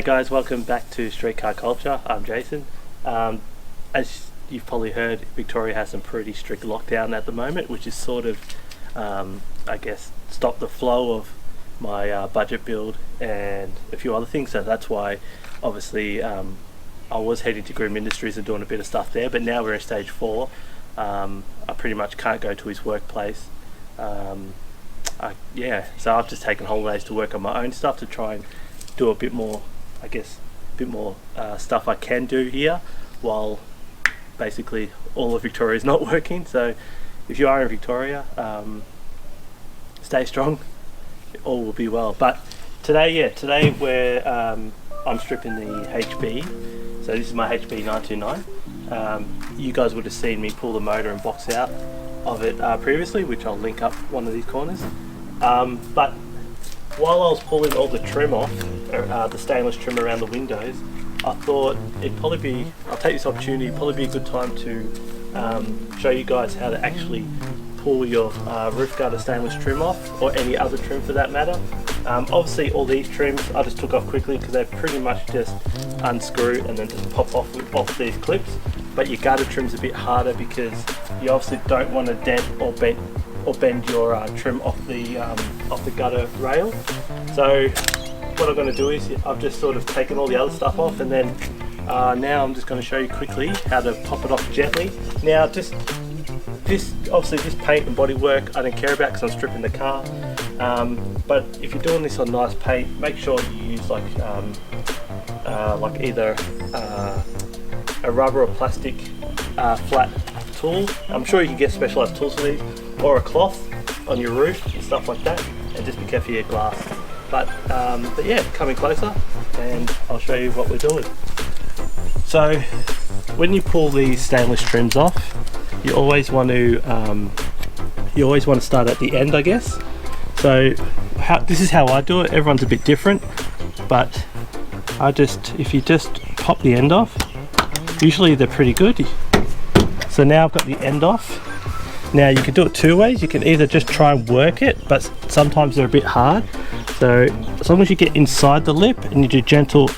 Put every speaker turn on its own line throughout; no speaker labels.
guys, welcome back to Streetcar Culture. I'm Jason. As you've probably heard, Victoria has some pretty strict lockdown at the moment, which is sort of, I guess, stopped the flow of my budget build and a few other things. So that's why, obviously, I was heading to Grim Industries and doing a bit of stuff there, but now we're in stage 4. I pretty much can't go to his workplace. So I've just taken holidays to work on my own stuff to try and do a bit more, I guess, stuff I can do here while basically all of Victoria is not working. So if you are in Victoria, stay strong, all will be well. But today we're I'm stripping the HB. So this is my HB 929. You guys would have seen me pull the motor and box out of it previously, which I'll link up one of these corners. But while I was pulling all the trim off, the stainless trim around the windows, I thought I'll take this opportunity, probably be a good time to show you guys how to actually pull your roof gutter stainless trim off, or any other trim for that matter. Obviously all these trims I just took off quickly because they pretty much just unscrew and then just pop off these clips. But your gutter trim's a bit harder because you obviously don't want to dent or bend your trim off the gutter rail. So what I'm going to do is I've just sort of taken all the other stuff off, and then now I'm just going to show you quickly how to pop it off gently. Now this paint and body work I don't care about because I'm stripping the car, but if you're doing this on nice paint, make sure you use like either a rubber or plastic flat tool. I'm sure you can get specialised tools for these, or a cloth on your roof and stuff like that, and just be careful of your glass. But yeah, coming closer and I'll show you what we're doing. So when you pull these stainless trims off, you always want to start at the end, I guess. So this is how I do it. Everyone's a bit different, but if you just pop the end off, usually they're pretty good. So now I've got the end off. Now you can do it two ways. You can either just try and work it, but sometimes they're a bit hard. So as long as you get inside the lip and you do gentle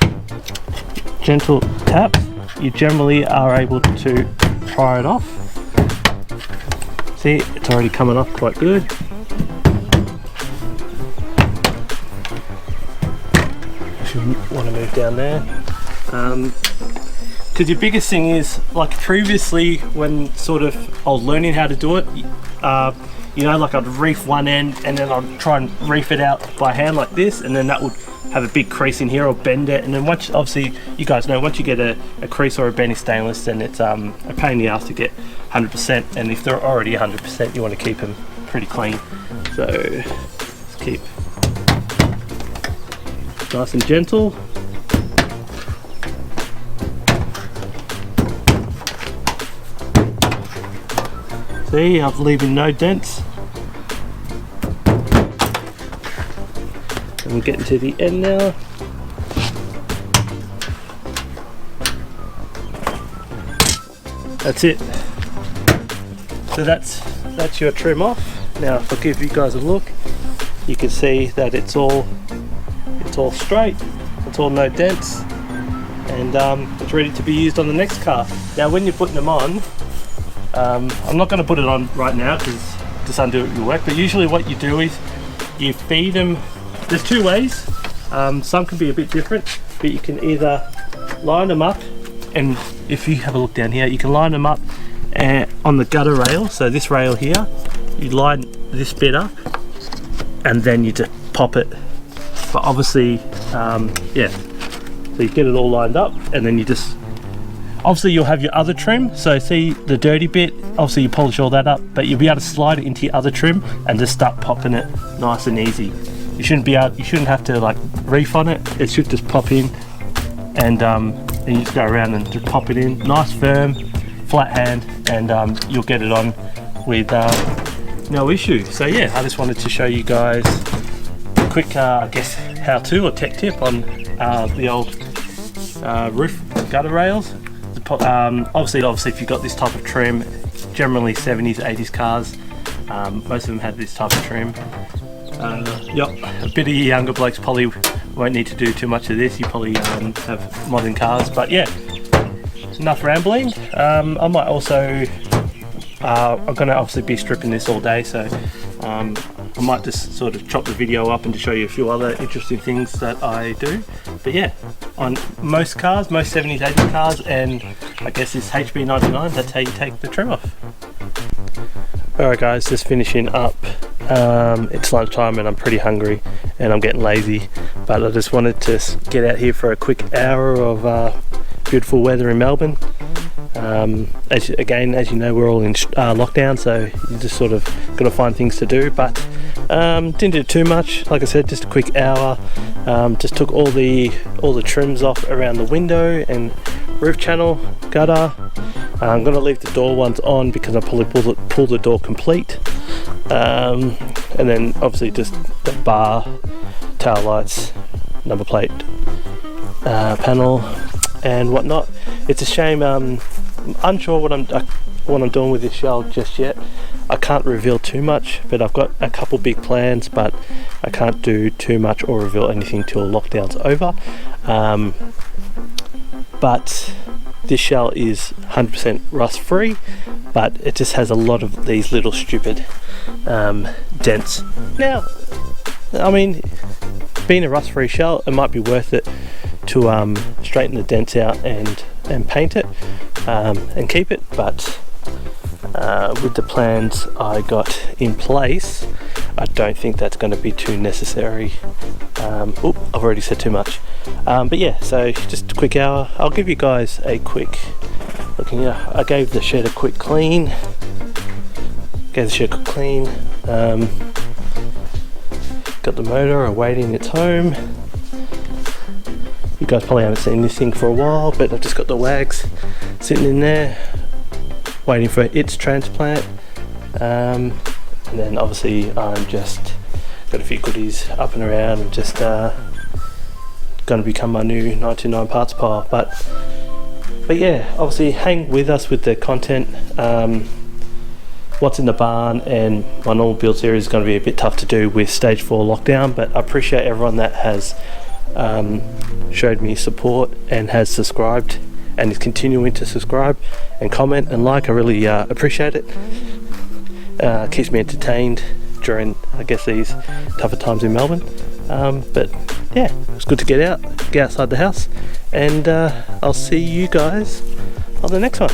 taps, you generally are able to pry it off. See, it's already coming off quite good. If you want to move down there. Because your biggest thing is, like previously when sort of I was learning how to do it, like I'd reef one end and then I'd try and reef it out by hand like this, and then that would have a big crease in here or bend it, and then once, obviously you guys know, once you get a crease or a bend in stainless, then it's a pain in the ass to get 100%, and if they're already 100% you want to keep them pretty clean. So let's keep nice and gentle. See, I'm leaving no dents. And we're getting to the end now. That's it. So that's your trim off. Now if I give you guys a look, you can see that it's all straight. It's all no dents, and it's ready to be used on the next car. Now when you're putting them on, I'm not going to put it on right now because just undo it will work, but usually what you do is you feed them. There's two ways. Some can be a bit different, but you can either line them up, and if you have a look down here, you can line them up on the gutter rail. So this rail here, you line this bit up and then you just pop it. But obviously, so you get it all lined up, and then you just, obviously you'll have your other trim. So see the dirty bit, obviously you polish all that up, but you'll be able to slide it into your other trim and just start popping it nice and easy. You shouldn't have to like reef on it. It should just pop in, and you just go around and just pop it in, nice firm, flat hand, and you'll get it on with no issue. So yeah, I just wanted to show you guys a quick, I guess, how-to or tech tip on the old roof gutter rails. Obviously if you've got this type of trim, generally 70s, 80s cars, most of them had this type of trim. A bit of younger blokes probably won't need to do too much of this. You probably have modern cars, but yeah, enough rambling. I might also, I'm going to obviously be stripping this all day, so I might just sort of chop the video up and to show you a few other interesting things that I do. But yeah, on most cars, most 70s, 80s cars, and I guess this HB 99, that's how you take the trim off. Alright guys, just finishing up. It's lunchtime and I'm pretty hungry and I'm getting lazy, but I just wanted to get out here for a quick hour of beautiful weather in Melbourne. As you know, we're all in lockdown, so you just sort of got to find things to do, but didn't do too much. Like I said, just a quick hour. Just took all the trims off around the window and roof channel, gutter. I'm going to leave the door ones on because I'll probably pull the door complete, and then obviously just the bar, tail lights, number plate, panel and whatnot. It's a shame. I'm unsure what I'm doing with this shell just yet. I can't reveal too much, but I've got a couple big plans, but I can't do too much or reveal anything till lockdown's over. But this shell is 100% rust free, but it just has a lot of these little stupid dents. Now, I mean, being a rust free shell, it might be worth it to straighten the dents out and paint it and keep it, but with the plans I got in place, I don't think that's going to be too necessary. I've already said too much. But yeah, so just a quick hour. I'll give you guys a quick look here. I gave the shed a quick clean. Got the motor awaiting its home. You guys probably haven't seen this thing for a while, but I've just got the wags sitting in there waiting for its transplant, and then obviously I'm just got a few goodies up and around and just going to become my new 99 parts pile. But yeah, obviously hang with us with the content. What's in the barn and my normal build series is going to be a bit tough to do with stage 4 lockdown, but I appreciate everyone that has showed me support and has subscribed and is continuing to subscribe and comment and like. I really appreciate it. Keeps me entertained during, I guess, these tougher times in Melbourne. But yeah, it's good to get outside the house, and I'll see you guys on the next one.